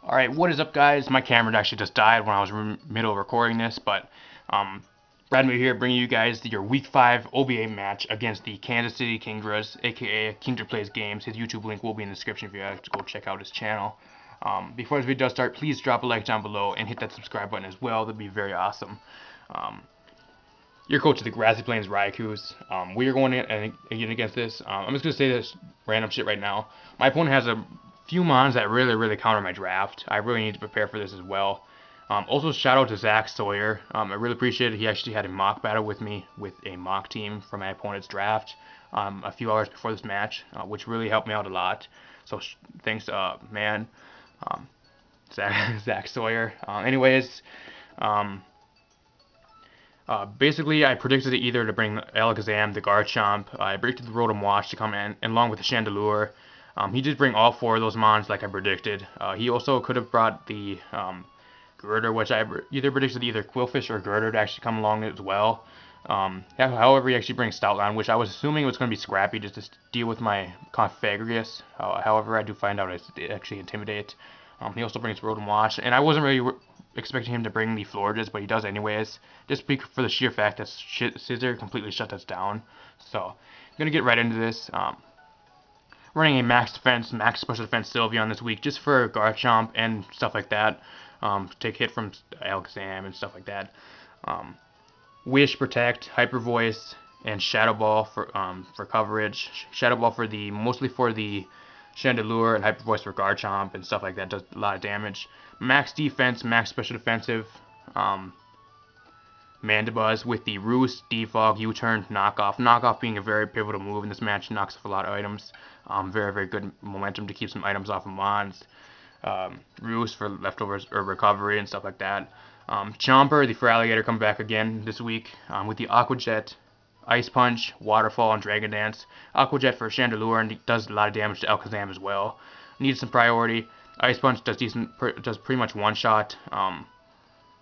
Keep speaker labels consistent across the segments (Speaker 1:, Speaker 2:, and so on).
Speaker 1: Alright, what is up guys? My camera actually just died when I was middle of recording this, but Brad New here bringing you guys your Week 5 OBA match against the Kansas City Kingdras, aka Kingdras Plays Games. His YouTube link will be in the description if you guys to go check out his channel. Before this video does start, please drop a like down below and hit that subscribe button as well. That'd be very awesome. Your coach of the Grassy Plains Raikous. We are going in again against this. I'm just going to say this random shit right now. My opponent has a few mons that really counter my draft. I really need to prepare for this as well. Also, shout out to Zach Sawyer. I really appreciate it. He actually had a mock battle with me with a mock team for my opponent's draft a few hours before this match, which really helped me out a lot. So thanks, man, Zach Sawyer. Basically, I predicted either to bring Alakazam, the Garchomp. I predicted the Rotom Wash to come in, along with the Chandelure. He did bring all four of those mons like I predicted. He also could have brought the Girder, which I predicted either Quillfish or Girder to actually come along as well. However, he actually brings Stoutland, which I was assuming was going to be Scrappy just to deal with my Confagrius. However, I do find out it's actually Intimidate. He also brings Rotom Wash, and I wasn't really expecting him to bring the Florges, but he does anyways, just for the sheer fact that Scissor completely shut us down. So, I'm going to get right into this. Running a max defense, max special defense Sylveon this week, just for Garchomp and stuff like that. Take hit from Alakazam and stuff like that. Wish, Protect, Hyper Voice, and Shadow Ball for coverage. Shadow Ball mostly for the Chandelure, and Hyper Voice for Garchomp and stuff like that. Does a lot of damage. Max defense, max special defensive. Mandibuzz with the Roost, Defog, U-Turn, Knockoff. Knockoff being a very pivotal move in this match, knocks off a lot of items. Very good momentum to keep some items off of Mons. Roost for leftovers or recovery and stuff like that. Chomper, the Feraligatr, come back again this week with the Aqua Jet, Ice Punch, Waterfall, and Dragon Dance. Aqua Jet for Chandelure and does a lot of damage to Alakazam as well. Needs some priority. Ice Punch does pretty much one shot.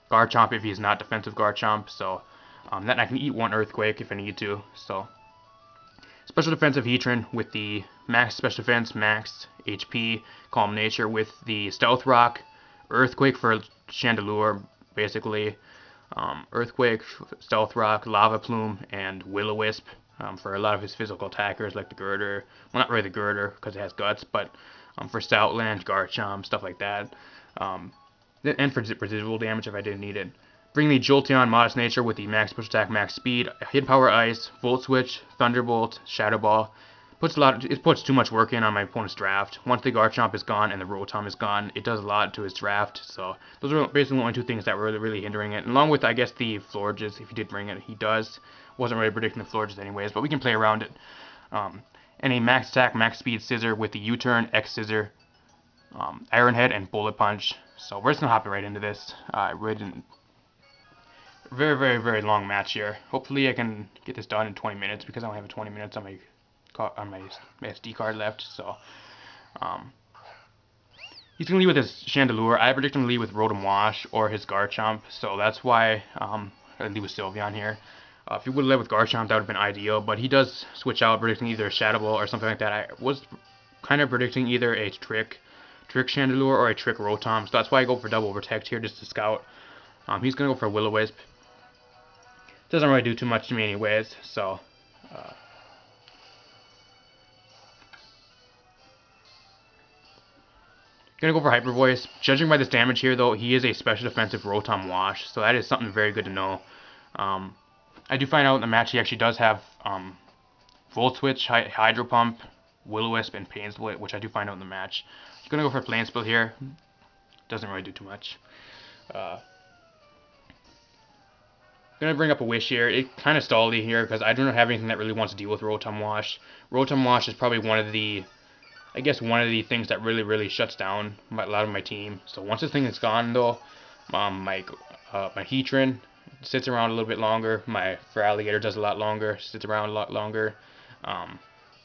Speaker 1: Garchomp if he's not defensive Garchomp, so then I can eat one Earthquake if I need to. So special defensive Heatran with the max special defense, max HP, Calm Nature with the Stealth Rock, Earthquake for Chandelure basically, Earthquake, Stealth Rock, Lava Plume, and Will-O-Wisp for a lot of his physical attackers like the Girder. Well, not really the Girder because it has guts, but for Stoutland, Garchomp, stuff like that. And for residual damage if I didn't need it. Bring the Jolteon Modest Nature with the max push attack, max speed, Hidden Power Ice, Volt Switch, Thunderbolt, Shadow Ball. It puts too much work in on my opponent's draft. Once the Garchomp is gone and the Rotom is gone, it does a lot to his draft. So those are basically the only two things that were really hindering it. And along with, I guess, the Florges, if he did bring it, he does. Wasn't really predicting the Florges anyways, but we can play around it. And a max attack, max speed Scissor with the U-Turn, X Scissor, Iron Head, and Bullet Punch. So we're just gonna hop right into this. I really didn't. Very long match here. Hopefully I can get this done in 20 minutes because I only have 20 minutes on my SD card left. So he's gonna lead with his Chandelure. I predict him to lead with Rotom Wash or his Garchomp. So that's why I lead with Sylveon here. If he would have led with Garchomp, that would have been ideal. But he does switch out, predicting either a Shadow Ball or something like that. I was kind of predicting either a Trick Chandelure or a Trick Rotom, so that's why I go for Double Protect here just to scout. He's gonna go for Will-O-Wisp. Doesn't really do too much to me anyways, so gonna go for Hyper Voice. Judging by this damage here though, he is a special defensive Rotom Wash, so that is something very good to know. I do find out in the match he actually does have Volt Switch, Hydro Pump, Will-O-Wisp, and Pain Split, which I do find out in the match. He's gonna go for Flame Split here. Doesn't really do too much. Gonna bring up a Wish here. It kind of stalledy here because I don't have anything that really wants to deal with Rotom Wash. Rotom Wash is probably one of the things that really shuts down a lot of my team. So once this thing is gone though, my Heatran sits around a little bit longer. My Feraligatr does a lot longer, sits around a lot longer.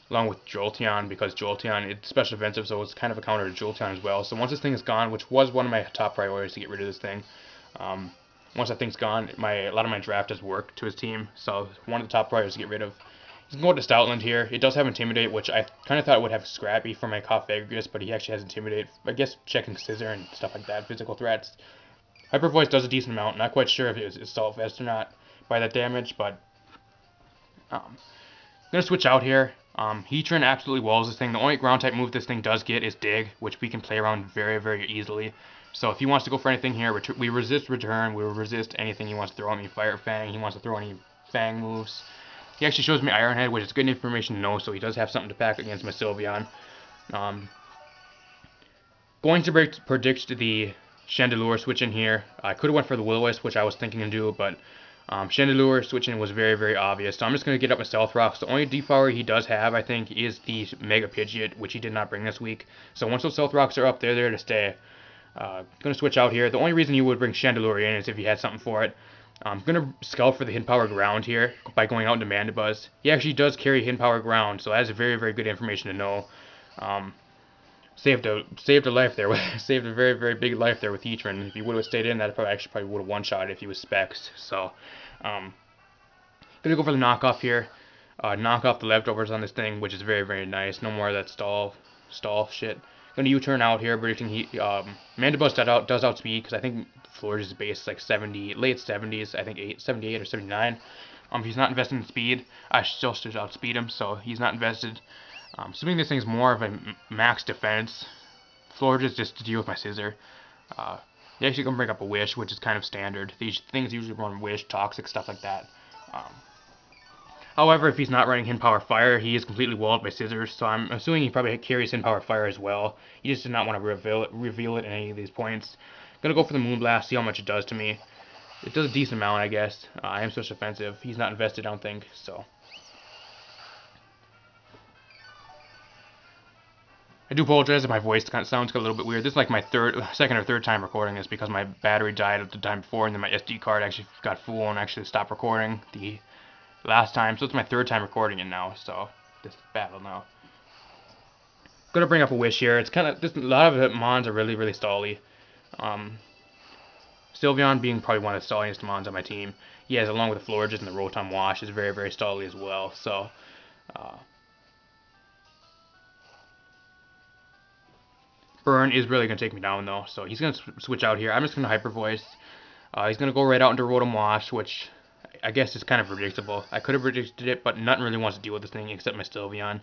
Speaker 1: Along with Jolteon, because Jolteon, it's special defensive, so it's kind of a counter to Jolteon as well. So once this thing is gone, which was one of my top priorities to get rid of this thing, once that thing's gone, a lot of my draft has worked to his team, so one of the top priorities to get rid of. I'm going to Stoutland here. It does have Intimidate, which I kind of thought it would have Scrappy for my Cophagus, but he actually has Intimidate. I guess checking Scissor and stuff like that, physical threats. Hyper Voice does a decent amount. Not quite sure if it's Assault Vest or not by that damage, but I'm going to switch out here. Heatran absolutely walls this thing. The only ground type move this thing does get is Dig, which we can play around very, very easily. So if he wants to go for anything here, we resist Return. We will resist anything he wants to throw at me. Fire Fang, he wants to throw any Fang moves. He actually shows me Iron Head, which is good information to know, so he does have something to pack against my Sylveon. Going to predict the Chandelure switch in here. I could have went for the Will-O-Wisp, which I was thinking to do, but Chandelure switching was very, very obvious. So I'm just going to get up my Stealth Rocks. The only Defiler he does have, I think, is the Mega Pidgeot, which he did not bring this week. So once those Stealth Rocks are up, they're there to stay. Going to switch out here. The only reason you would bring Chandelure in is if you had something for it. I'm going to scout for the Hidden Power Ground here by going out into Mandibuzz. He actually does carry Hidden Power Ground, so that is very, very good information to know. Saved a life there. Saved a very, very big life there with Heatran. If he would have stayed in, that probably would have one-shot if he was Specs. So, gonna go for the knockoff here. Knock off the leftovers on this thing, which is very, very nice. No more of that stall shit. Gonna U-turn out here, predicting Mandibuzz does outspeed, because I think Florida's base is like 70, late 70s, I think 78 or 79. If he's not invested in speed, I still should outspeed him, so he's not invested. Assuming this thing's more of a max defense, Florida's just to deal with my Scissor. They actually gonna bring up a Wish, which is kind of standard. These things usually run Wish, Toxic, stuff like that. However, if he's not running Hidden Power Fire, he is completely walled by Scissors, so I'm assuming he probably carries Hidden Power Fire as well. He just did not want to reveal it at any of these points. Gonna go for the Moonblast, see how much it does to me. It does a decent amount, I guess. I am such offensive. He's not invested, I don't think, so. I do apologize if my voice kind of sounds a little bit weird. This is like my second or third time recording this because my battery died at the time before, and then my SD card actually got full and actually stopped recording the last time. So it's my third time recording it now. So this battle now. Gonna bring up a Wish here. It's kind of a lot of the Mons are really, really stally. Sylveon being probably one of the stalliest Mons on my team. He has, along with the Florges and the Rotom Wash, is very, very stally as well. So. Burn is really going to take me down, though, so he's going to switch out here. I'm just going to Hyper Voice. He's going to go right out into Rotom Wash, which I guess is kind of predictable. I could have predicted it, but nothing really wants to deal with this thing except my Sylveon.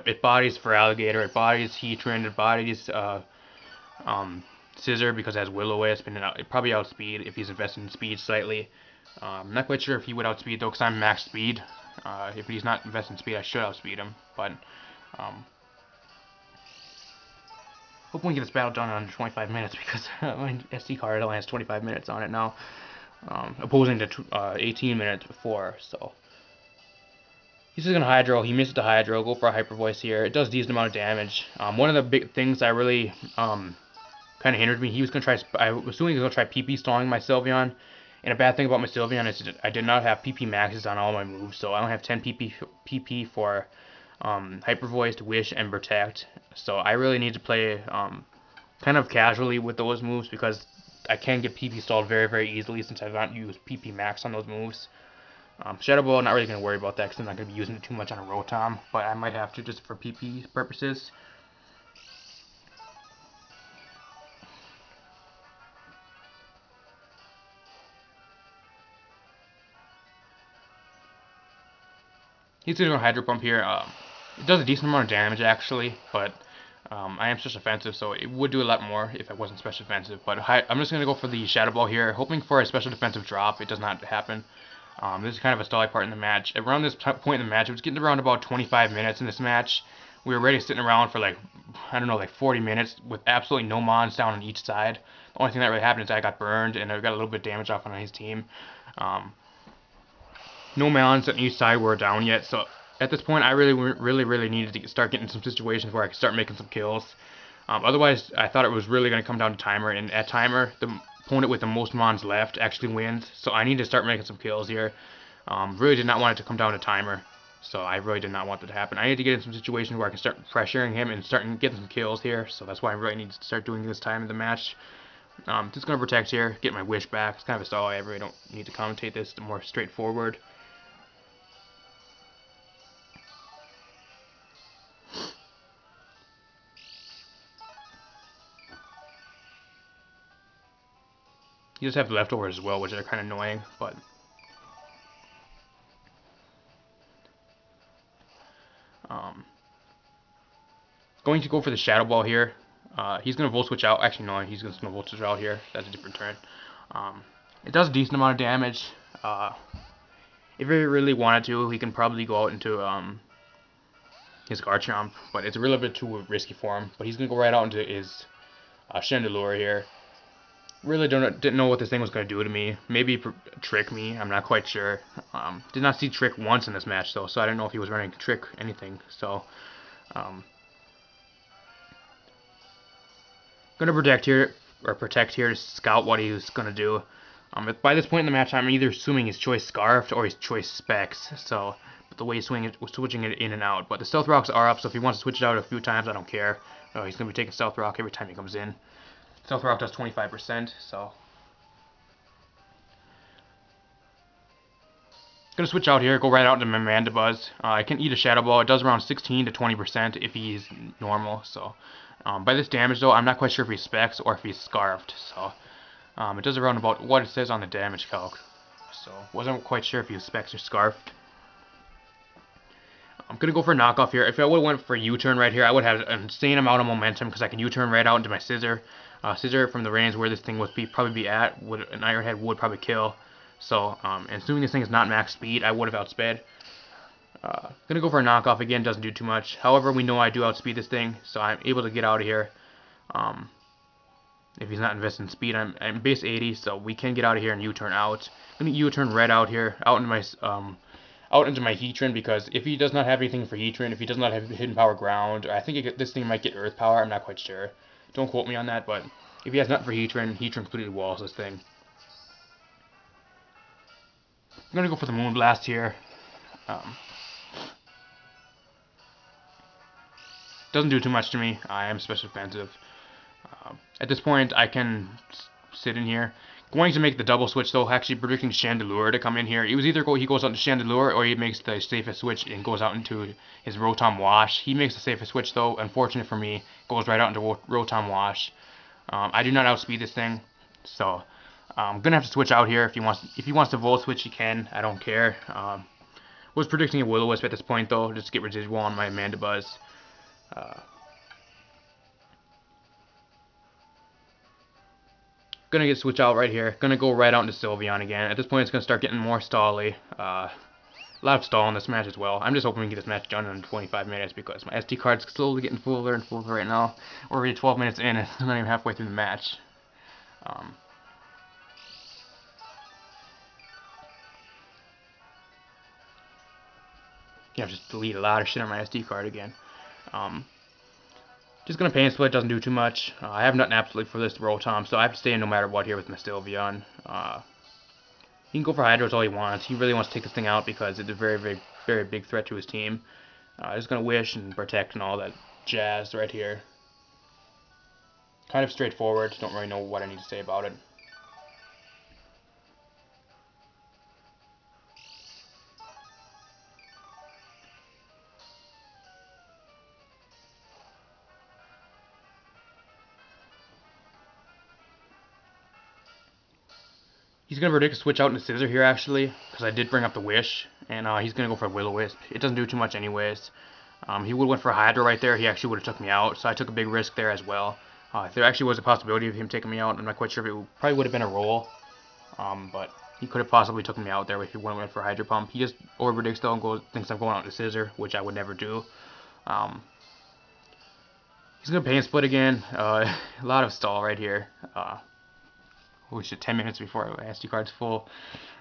Speaker 1: It bodies for Alligator, it bodies Heatran, it bodies Scissor because it has Will-O-Wisp, and it probably outspeed if he's invested in speed slightly. I'm not quite sure if he would outspeed, though, because I'm max speed. If he's not invested in speed, I should outspeed him, but hopefully we can get this battle done in under 25 minutes because my SD card only has 25 minutes on it now, opposing to 18 minutes before. So he's just gonna Hydro. He misses the Hydro. Go for a Hyper Voice here. It does decent amount of damage. One of the big things that really kind of hindered me. He was gonna try. I was assuming he was gonna try PP stalling my Sylveon. And a bad thing about my Sylveon is I did not have PP maxes on all my moves, so I don't have 10 PP for Hyper Voice, Wish, and Protect. So I really need to play kind of casually with those moves because I can get PP stalled very, very easily since I've not used PP max on those moves. Shadow Ball, not really going to worry about that because I'm not going to be using it too much on a Rotom, but I might have to just for PP purposes. He's going to go Hydro Pump here. It does a decent amount of damage actually, but I am special offensive, so it would do a lot more if I wasn't special defensive. But I'm just going to go for the Shadow Ball here, hoping for a special defensive drop. It does not happen. This is kind of a stally part in the match. Around this point in the match, it was getting around about 25 minutes in this match. We were already sitting around for like, I don't know, like 40 minutes with absolutely no Mons down on each side. The only thing that really happened is I got burned and I got a little bit of damage off on his team. No Mons on each side were down yet, so at this point I really needed to start getting some situations where I could start making some kills. Otherwise, I thought it was really going to come down to timer, and at timer, the opponent with the most Mons left actually wins, so I need to start making some kills here. Really did not want it to come down to timer, so I really did not want that to happen. I need to get in some situations where I can start pressuring him and start getting some kills here, so that's why I really need to start doing this time in the match. Just going to Protect here, get my Wish back. It's kind of a stall. I really don't need to commentate this. It's more straightforward. He does have leftovers as well, which are kind of annoying, but going to go for the Shadow Ball here. He's going to Volt Switch out. Actually, no, he's going to Volt Switch out here. That's a different turn. It does a decent amount of damage. If he really wanted to, he can probably go out into his Garchomp, but it's a little bit too risky for him. But he's going to go right out into his Chandelure here. Really didn't know what this thing was going to do to me. Maybe trick me. I'm not quite sure. Did not see Trick once in this match, though, so I didn't know if he was running Trick anything. So, going to protect here to scout what he was going to do. By this point in the match, I'm either assuming his choice Scarfed or his choice Specs. So, but the way he's switching it in and out. But the Stealth Rocks are up, so if he wants to switch it out a few times, I don't care. He's going to be taking Stealth Rock every time he comes in. Stealth Rock does 25%, so gonna switch out here, go right out into my Mandibuzz. I can eat a Shadow Ball. It does around 16 to 20% if he's normal. So by this damage though, I'm not quite sure if he's Specs or if he's Scarfed. So it does around about what it says on the damage calc. So wasn't quite sure if he was Specs or Scarfed. I'm going to go for a knockoff here. If I would have went for a U-turn right here, I would have an insane amount of momentum because I can U-turn right out into my Scissor. Scissor from the range where this thing would probably be at, an Iron Head would probably kill. So, and assuming this thing is not max speed, I would have outsped. Going to go for a knockoff again, doesn't do too much. However, we know I do outspeed this thing, so I'm able to get out of here. If he's not investing in speed, I'm base 80, so we can get out of here and U-turn out. I'm going to U-turn right out here, out into my Heatran, because if he does not have anything for Heatran, if he does not have Hidden Power Ground, I think this thing might get Earth Power, I'm not quite sure. Don't quote me on that, but if he has nothing for Heatran, Heatran completely walls this thing. I'm going to go for the Moonblast here. Doesn't do too much to me. I am special defensive. At this point, I can sit in here. Going to make the double switch though, actually predicting Chandelure to come in here. It was either he goes out into Chandelure or he makes the safest switch and goes out into his Rotom Wash. He makes the safest switch though, unfortunate for me, goes right out into Rotom Wash. I do not outspeed this thing, so I'm gonna have to switch out here. If he wants to Volt Switch, he can. I don't care. Was predicting a Will-O-Wisp at this point though, just to get residual on my Mandibuzz. Gonna get switch out right here. Gonna go right out into Sylveon again. At this point, it's gonna start getting more stally. A lot of stall in this match as well. I'm just hoping we can get this match done in 25 minutes because my SD card's slowly getting fuller and fuller right now. We're already 12 minutes in and I'm not even halfway through the match. Yeah, just delete a lot of shit on my SD card again. Just gonna Pain Split, doesn't do too much. I have nothing absolutely for this Rotom, so I have to stay in no matter what here with my Sylveon. He can go for Hydros all he wants. He really wants to take this thing out because it's a very, very, very big threat to his team. Just gonna Wish and Protect and all that jazz right here. Kind of straightforward. Don't really know what I need to say about it. He's going to predict a switch out into Scissor here, actually, because I did bring up the Wish, and he's going to go for a Will-O-Wisp. It doesn't do too much anyways. He would have went for a Hydro right there. He actually would have took me out, so I took a big risk there as well. If there actually was a possibility of him taking me out, I'm not quite sure if it probably would have been a roll, but he could have possibly taken me out there if he went for Hydro Pump. He just over-predicts though and thinks I'm going out to Scissor, which I would never do. He's going to Pain Split again. A lot of stall right here. Holy shit, 10 minutes before my SD card's full.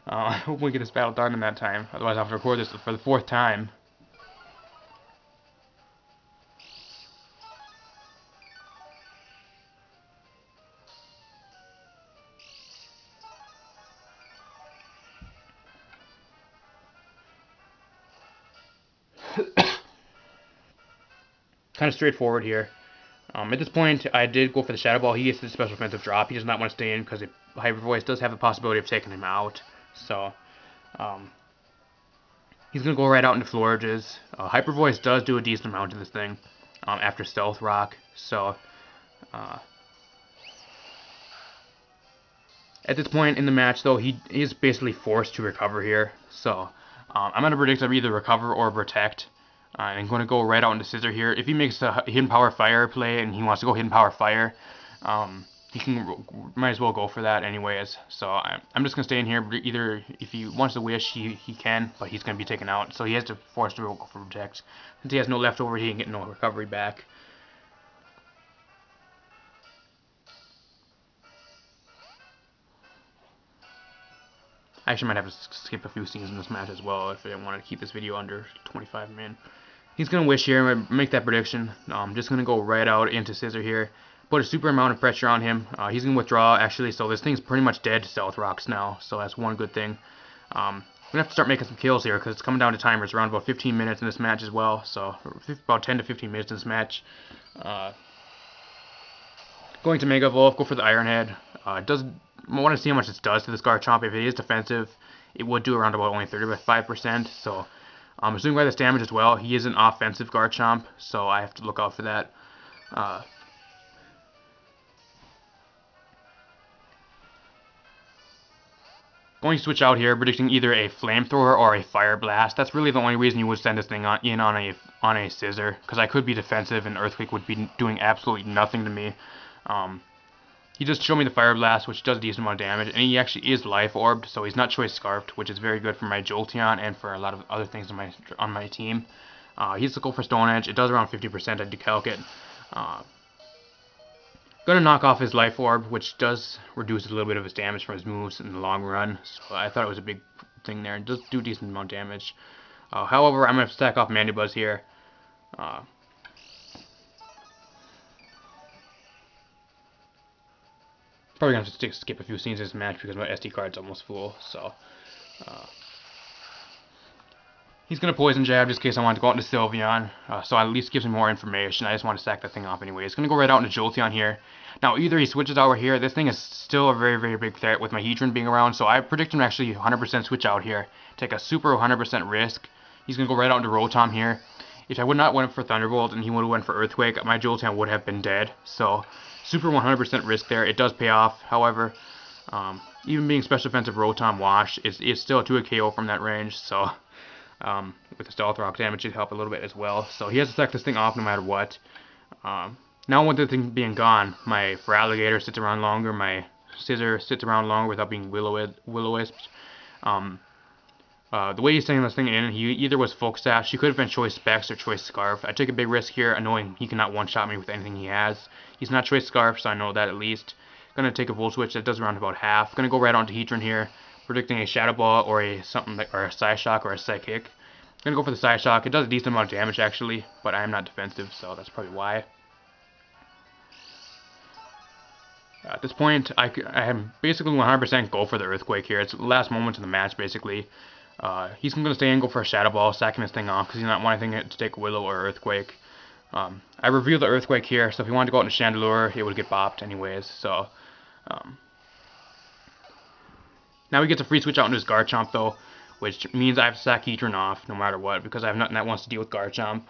Speaker 1: I hope we get this battle done in that time. Otherwise, I'll have to record this for the 4th time. Kind of straightforward here. At this point, I did go for the Shadow Ball. He gets the special offensive drop. He does not want to stay in because Hyper Voice does have the possibility of taking him out. So, he's going to go right out into Florages. Hyper Voice does do a decent amount to this thing after Stealth Rock. So, At this point in the match, though, he is basically forced to recover here. So I'm going to predict either recover or protect. And I'm going to go right out into Scissor here. If he makes a Hidden Power Fire play and he wants to go Hidden Power Fire, he might as well go for that anyways. So I'm just going to stay in here. Either if he wants to wish, he can, but he's going to be taken out. So he has to force to go for protect. Since he has no leftover, he can get no recovery back. I actually might have to skip a few scenes in this match as well if I want to keep this video under 25 minutes. He's going to wish here and make that prediction. I'm just going to go right out into Scissor here. Put a super amount of pressure on him. He's going to withdraw actually, so this thing's pretty much dead to Stealth Rocks now. So that's one good thing. I'm going to have to start making some kills here because it's coming down to timers. Around about 15 minutes in this match as well. So about 10 to 15 minutes in this match. Going to Mega Evolve, go for the Iron Head. I want to see how much this does to this Garchomp. If it is defensive, it would do around about only 35%. So I'm assuming by this damage as well, he is an offensive Garchomp, so I have to look out for that. Going to switch out here, predicting either a Flamethrower or a Fire Blast. That's really the only reason you would send this thing on a Scissor, because I could be defensive and Earthquake would be doing absolutely nothing to me. He just showed me the Fire Blast, which does a decent amount of damage, and he actually is Life Orbed, so he's not Choice Scarfed, which is very good for my Jolteon and for a lot of other things on my team. He's to go for Stone Edge. It does around 50%. I decalc it. Gonna knock off his Life Orb, which does reduce a little bit of his damage from his moves in the long run. So I thought it was a big thing there. It does do a decent amount of damage. However, I'm gonna stack off Mandibuzz here. Probably gonna have to skip a few scenes in this match because my SD card's almost full. So he's gonna Poison Jab just in case I want to go out into Sylveon. So at least gives me more information. I just want to stack that thing off anyway. He's gonna go right out into Jolteon here. Now either he switches out here. This thing is still a very, very big threat with my Heatran being around. So I predict him to actually 100% switch out here. Take a super 100% risk. He's gonna go right out into Rotom here. If I would not went for Thunderbolt and he would have went for Earthquake, my Jolteon would have been dead. So super 100% risk there. It does pay off. However, even being Special Defensive Rotom Wash is still a 2-hit KO from that range. So with the Stealth Rock damage should help a little bit as well. So he has to stack this thing off no matter what. Now with the thing being gone, my Feraligatr sits around longer. My Scissor sits around longer without being Will-O-Wisped. The way he's sending this thing in, he either was Folk Staff, she could have been Choice Specs or Choice Scarf. I took a big risk here, knowing he cannot one-shot me with anything he has. He's not Choice Scarf, so I know that at least. Gonna take a Volt Switch, that does around about half. Gonna go right on to Heatran here, predicting a Shadow Ball or a Psyshock or a Psychic. Gonna go for the Psyshock. It does a decent amount of damage actually, but I am not defensive, so that's probably why. At this point, I am basically 100% go for the Earthquake here. It's the last moment of the match basically. He's going to stay and go for a Shadow Ball, sacking this thing off because he's not wanting to take Willow or Earthquake. I revealed the Earthquake here, so if he wanted to go out into Chandelure, it would get bopped anyways. So now he gets a free switch out into his Garchomp though, which means I have to sack Heatran off no matter what because I have nothing that wants to deal with Garchomp.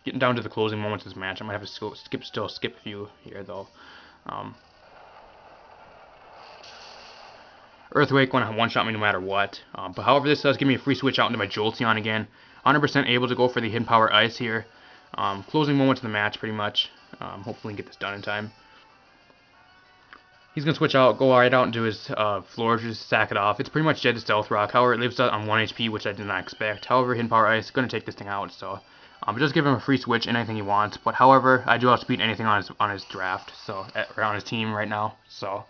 Speaker 1: Getting down to the closing moments of this match, I might have to still skip a few here though. Earthquake want to one-shot me no matter what. But however, this does give me a free switch out into my Jolteon again. 100% able to go for the Hidden Power Ice here. Closing moments of the match, pretty much. Hopefully get this done in time. He's going to switch out, go right out into his floor, just sack it off. It's pretty much dead to Stealth Rock. However, it lives on 1 HP, which I did not expect. However, Hidden Power Ice is going to take this thing out, so just give him a free switch, anything he wants. But however, I do outspeed anything on his draft, so or on his team right now. So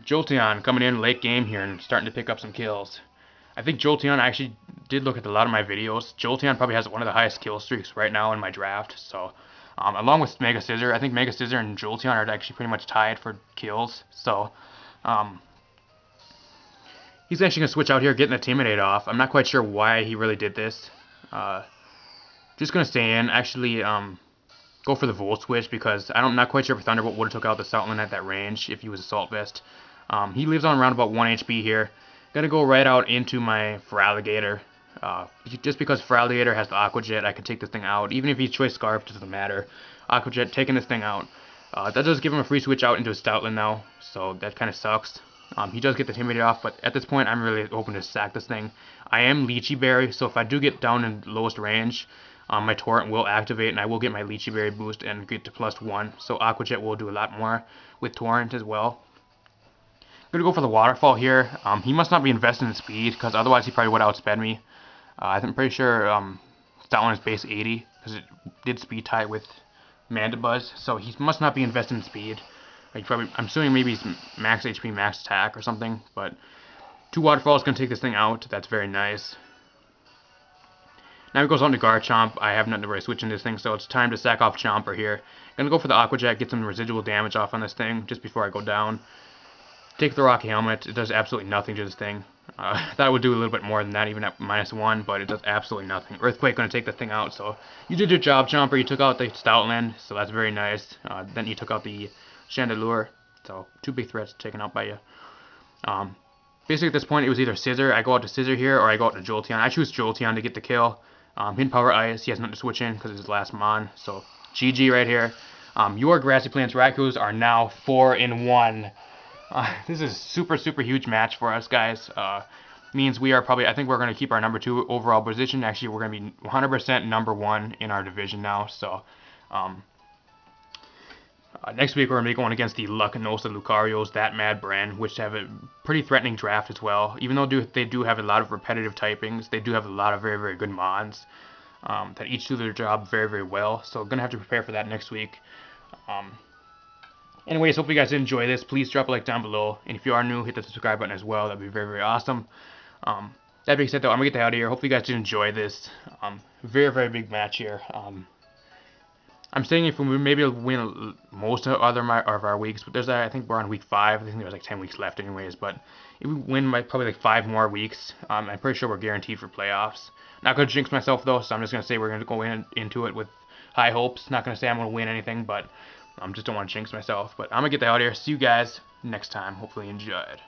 Speaker 1: Jolteon coming in late game here and starting to pick up some kills. I think Jolteon, I actually did look at a lot of my videos. Jolteon probably has one of the highest kill streaks right now in my draft. So along with Mega Scissor, I think Mega Scissor and Jolteon are actually pretty much tied for kills. So he's actually going to switch out here, getting Intimidate off. I'm not quite sure why he really did this. Just going to stay in, actually go for the Volt Switch because I'm not quite sure if Thunderbolt would have took out the Stoutland at that range if he was Assault Vest. He lives on around about 1 HP here. Going to go right out into my Feraligatr. Just because Feraligatr has the Aqua Jet, I can take this thing out. Even if he's Choice Scarf, it doesn't matter. Aqua Jet taking this thing out. That does give him a free switch out into a Stoutland now, so that kind of sucks. He does get the Timidate off, but at this point, I'm really hoping to sack this thing. I am Lychee Berry, so if I do get down in lowest range, my Torrent will activate, and I will get my Lychee Berry boost and get to +1. So Aqua Jet will do a lot more with Torrent as well. I'm going to go for the Waterfall here. He must not be investing in speed, because otherwise he probably would outsped me. I'm pretty sure Stoutland is base 80, because it did speed tie with Mandibuzz, so he must not be investing in speed. I'm assuming maybe he's max HP, max attack or something, but 2 Waterfalls going to take this thing out. That's very nice. Now he goes on to Garchomp. I have nothing to really switch in this thing, so it's time to sack off Chomper here. Going to go for the Aqua Jet, get some residual damage off on this thing just before I go down. Take the Rocky Helmet. It does absolutely nothing to this thing. I thought it would do a little bit more than that, even at -1, but it does absolutely nothing. Earthquake going to take the thing out, so you did your job, Chomper. You took out the Stoutland, so that's very nice. Then you took out the Chandelure, so 2 big threats taken out by you. Basically at this point it was either Scissor, I go out to Scissor here, or I go out to Jolteon. I choose Jolteon to get the kill. Hidden Power Ice, he has nothing to switch in because it's his last Mon, so GG right here. Your Grassy Plants Raikous are now 4-1. This is super huge match for us, guys. Means we are probably, I think we're going to keep our number 2 overall position. Actually, we're going to be 100% number 1 in our division now, so next week we're going to be going against the Lucanosa Lucarios, that Mad Brand, which have a pretty threatening draft as well. Even though they do have a lot of repetitive typings, they do have a lot of very good Mons that each do their job very well. So going to have to prepare for that next week. Anyways, hope you guys enjoy this. Please drop a like down below. And if you are new, hit the subscribe button as well. That'd be very awesome. That being said, though, I'm going to get out of here. Hopefully you guys did enjoy this. Very big match here. I'm saying if we maybe win most of our weeks, but I think we're on week 5. I think there's like 10 weeks left anyways, but if we win probably like 5 more weeks, I'm pretty sure we're guaranteed for playoffs. Not going to jinx myself though, so I'm just going to say we're going to go into it with high hopes. Not going to say I'm going to win anything, but just don't want to jinx myself. But I'm going to get out of here. See you guys next time. Hopefully you enjoyed.